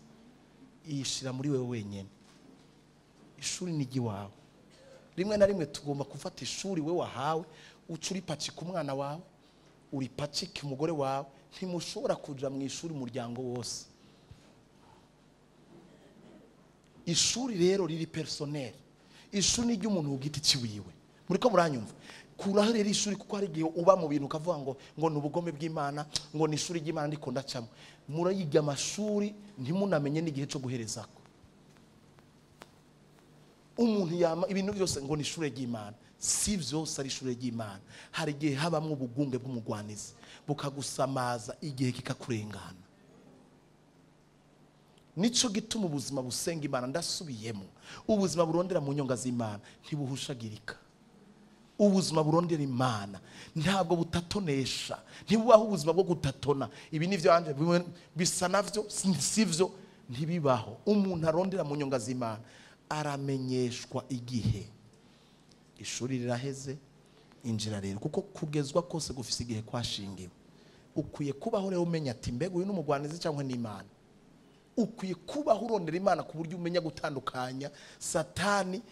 iyishira muri wewe wenyene. Ishuri ni giwawe. Rimwe na rimwe tugomba gufata ishuri we wahawe, ucuri pacika umwana wawe, uri pacika umugore wawe, ntimushobora kuja mu ishuri umuryango wose. Ishuri rero riri personnel, ishuri ni ry'umuntu ugiti ciwiwe. Muriko muranyumva? Kuraho rero ishuri, kuko hari igihe uba mu bintu ukavuga ngo ni ubugome bw'Imana, ngo ni ishuri ry'Imana ndiko ndacamo. Murayiga amashuri ntimunamenye n'igihe cyo guherezako. Umuntu yama ibintu byose ngo ni ishuri ry'Imana, si byose ari ishuri ry'Imana. Hari igihe habamwe ubugunge bw'umugwanizi bukagusamaza, igihe kikakurengana. Nico gituma ubuzima busenga Imana, ndasubiyemo, ubuzima burondera mu nyonga z'Imana ntibuhushagirika. Ubuzima burondera Imana ntabwo butatonesha, ntibubaho ubuzima bwo gutatona. Ibi nivyo anje bisa navyo sivyo, ntibibaho. Umuntu arondera mu nyonga z'Imana aramenyeshwa igihe. Ishuri riraheze, injira rero, kuko kugezwa kose gufise igihe kwashingiwe. Ukwiye kubaho rero umenya ati mbega uyu n'umugwanizi cyangwa n'Imana. Ukwiye kubaho urondera Imana ku buryo umenya gutandukanya Satani,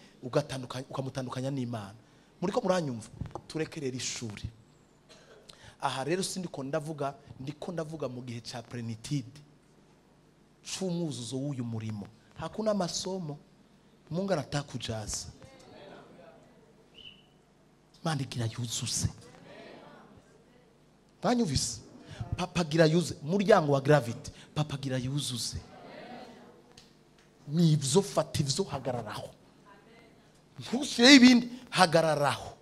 ukamutandukanya n'Imana. Muriko muranyumva? Turekerera ishuri. Aha rero sindiko ndavuga mu gihe cha plenitude, c'umuzuzo w'uyu murimo. Hakuna masomo, Mungu anataka kujaza. Imana igira yuzuze. Banyumvise? Papa gira yuzuze. Muryango wa Gravity, papa gira yuzuze. Nibyo fata ivyo hagararaho. Ntushyire ibindi, hagararaho.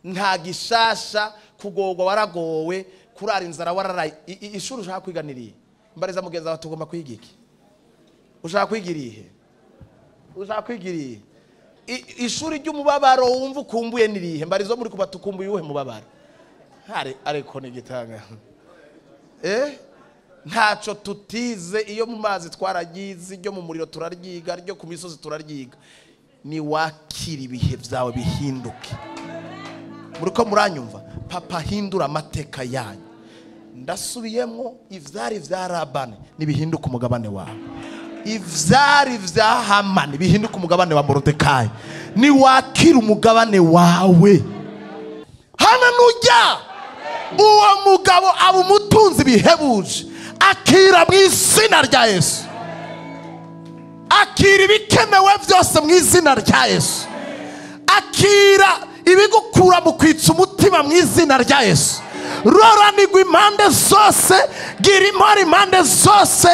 Nta gishasha kugorwa waragowe, kurara inzara wararaye. Ishuri ushaka kwiganiriye. Mbariza mugenza wa tugomba kwiga iki? Ushaka kwigiriye? Ushaka kwigiriye? Ishuri ry'umubabaro wumva ukumbuye nirihe? Mbarizo muri kuba tukumbuye uwe mubabaro? Ariko ni gitanga. Ntaco tutize, iyo mu mazi twaragize, iryo mu muriro turaryiga, ryo ku misozi turaryiga. Ni wakira ibihe byawe bihinduke. Muriko muranyumva? Papa hindura amateka yanyu. Ndasubiyemo ivyari vya Labani nibihinduka umugabane wawe. Ivyari vya Hamani bihinduka umugabane wa Morodekayi. Ni wakira umugabane wawe. Haleluya! Uwo mugabo aba umutunzi bihebuje. Akira mu izina rya Yesu. Akira ibikenewe byose mu izina rya Yesu. Akira ibigukura mu kwitsa umutima mu izina rya Yesu. Roranigwa impande zose, gira impari impande zose.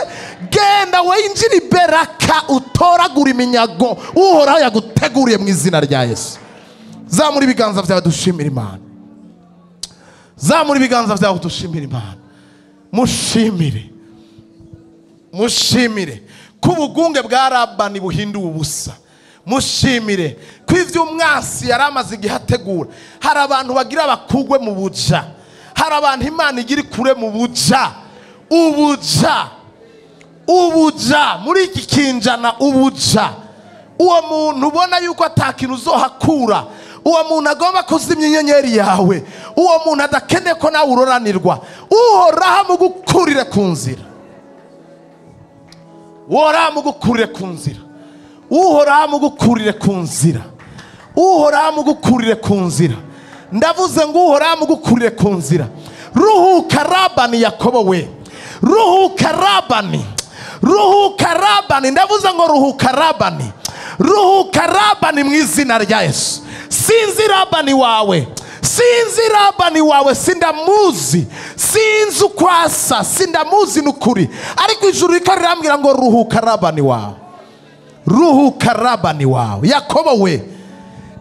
Genda winjira iberaka, utoragura iminyago uhoraho yaguteguriye mu izina rya Yesu. Zamura ibiganza byawe dushimira Imana. Zamura ibiganza byawe dushimira Imana. Mushimire. Mushimire kubugunge bwa Labani buhinduye ubusa. Mushimire kw'ivyo umwasi yaramaze igihe ategura. Hari abantu bagira bakugwe mu buja. Hari abantu Imana igira kure mu buja. Ubuja muri iki kinjana ubuja. Uwo muntu ubona yuko atakintu uzohakura. Uwo muntu agomba kuzimya inyenyeri yawe. Uwo muntu adakeneye ko nawe uroranirwa. Uhoraho mugukurire ku nzira. Uhoraho mugukurire ku nzira. Uhoraho mugukurire ku nzira. Uhoraho mugukurire ku nzira. Ndavuze ngo uhoraho mugukurire ku nzira. Ruhuka Labani Yakobo we. Ruhuka Labani. Ruhuka Labani. Ndavuze ngo ruhuka Labani. Ruhuka Labani mu izina rya Yesu. Sinzi Labani wawe. Sinzi Labani wawe, sindamuzi. Sinzi ukwasa, sindamuzi nukuri. Ariko ijuru rikarambwira ngo ruhuka Labani wawe. Ruhuka Labani wawe. Yakobo we.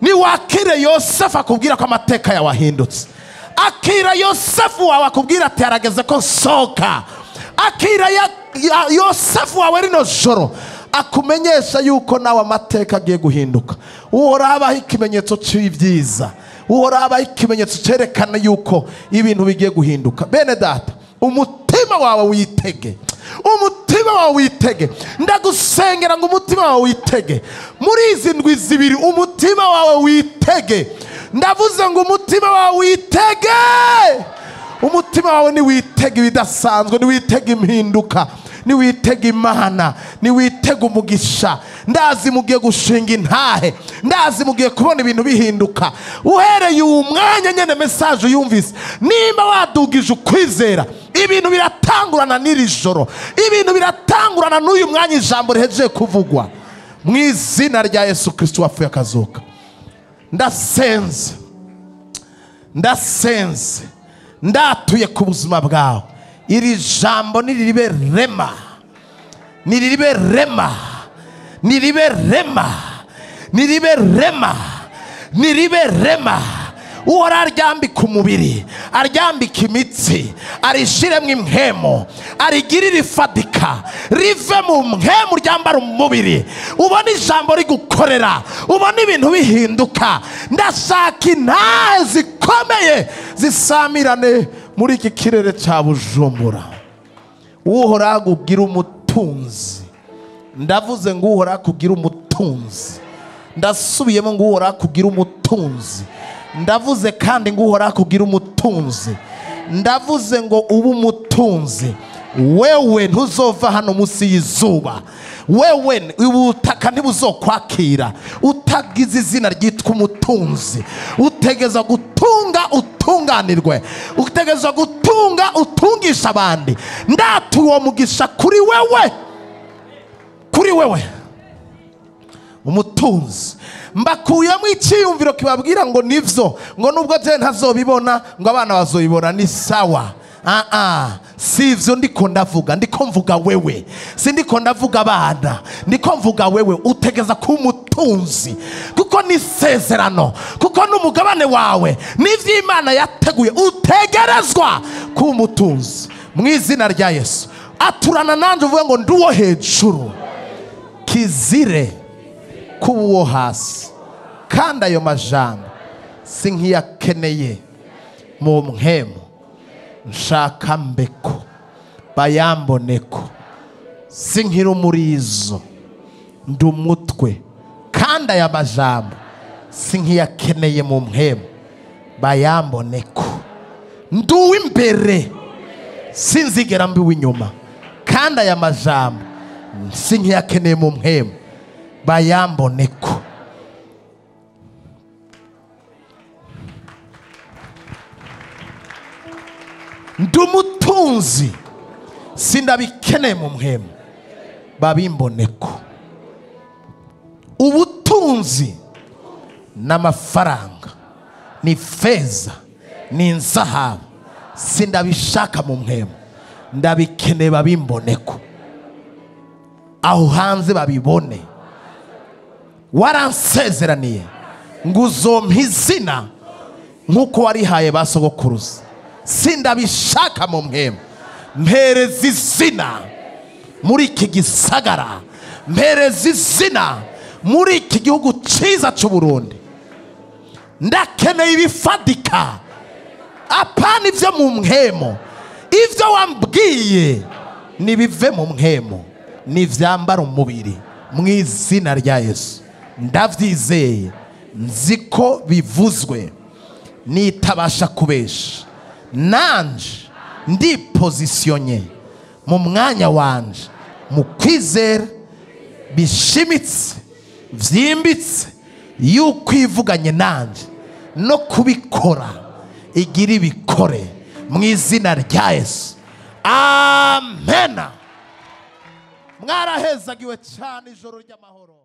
Ni wakire Yosefu akubwira ko amateka yawe ahindutse. Akira Yosefu wawe akubwira ati yarageze ko soka. Akira Yosefu wawe rino joro akumenyesha yuko nawe amateka agiye guhinduka. Uhoraho abaho ikimenyetso cy'ibyiza. Uhoraho abaho ikimenyetso cyerekana yuko ibintu bigiye guhinduka. Bene data, umutima wawe witege. Umutima wawe witege. Ndagusengera ngo umutima wawe witege. Muri izi ndwi zibiri umutima wawe witege. Ndavuze ngo umutima wawe witege. Umutima wawe ni witege ibidasanzwe, ni witege impinduka, ni witege Imana, ni witege umugisha. Ndazi mugiye gushinga intahe. Ndazi mugiye kubona ibintu bihinduka. Uhereye uwo mwanya nyene message yumvise. Nimba wadugije ukwizera, ibintu biratangurana n'iri joro. Ibintu biratangurana n'uyu mwanya ijambo rihejeje kuvugwa. Mu izina rya Yesu Kristo wafuye akazuka. Ndasenze. Ndasenze. Ndatuye ku buzima bwawe. Iri jambo niribe rema. Niribe rema. Niribe rema. Niribe rema. Niribe rema. Uhora aryambika umubiri, aryambika imitsi, arishiremwo impwemo, arigirira ifadika, rive mu mpwemo ryambara umubiri. Ubona ijambo rigukorera, ubona ibintu bihinduka. Ndashaka intahe zikomeye zisamirane muri iki kirere cya Bujumbura. Uhoraho kugira umutunzi. Ndavuze ngo uhoraho kugira umutunzi. Ndasubiyemo ngo uhoraho kugira umutunzi. Ndavuze kandi ngo uhoraho kugira umutunzi. Ndavuze ngo ubu umutunzi. Wewe ntuzova hano munsi y'izuba. Wewe ubutaka ntibuzokwakira utagize izina ryitwa umutunzi. Utegeza gutunga utunganirwe. Utegeza gutunga utungisha abandi. Ndatuye uwo mugisha kuri wewe. Kuri wewe. umutunzi. Mbakuyemo icyiyumviro kibabwira ngo nivyo, ngo nubwo je ntazobibona ngo abana bazoyibona ni sawa. Si ivyo ndiko ndavuga, ndiko mvuga wewe. Si ndiko ndavuga abana, ndiko mvuga wewe. Utegeza kuba umutunzi kuko ni isezerano, kuko n'umugabane wawe n'ivyo Imana yateguye. Utegerezwa kuba umutunzi mu izina rya Yesu. Aturana nanje uvuga ngo nduwo hejuru, kizire kuba uwo hasi. Kandi ayo majambo sinkiyakeneye mu mpemu, nshaka mbeko bayamboneko. Sinkiri umurizo, ndi umutwe. Kandi aya majambo sinkiyakeneye mu mpemu, bayamboneko. Ndi uw'imbere, sinzigera mbi w'inyuma. Kandi aya majambo sinkiyakeneye mu mpemu, bayamboneko. Ndi umutunzi, sindabikeneye mu mpemu, babimboneko. Ubutunzi n'amafaranga ni feza ni inzahabu sindabishaka mu mpemu, ndabikeneye babimboneko. Aho hanze babibone. Waransezeraniye ngo uzompa izina nk'uko warihaye ba sogokuruza. Sindabishaka mu mpemu, mpereza izina muri iki gisagara, mpereza izina muri iki gihugu cyiza cy'u Burundi. Ndakeneye ibifadika, apana ivyo mu mpemu. Ivyo wambwiye nibive mu mpemu, nivyambara umubiri mu izina rya Yesu. Ndavyizeye, nziko bivuzwe, nitabasha kubesha. Nanje ndi positionye mu mwanya wanje mu kwizera bishimitse vyimbitse yuko ivuganye nanje no kubikora igira ibikore mu izina rya Yesu. Amen. Mwarahezagiwe cyane ijoro ry'amahoro.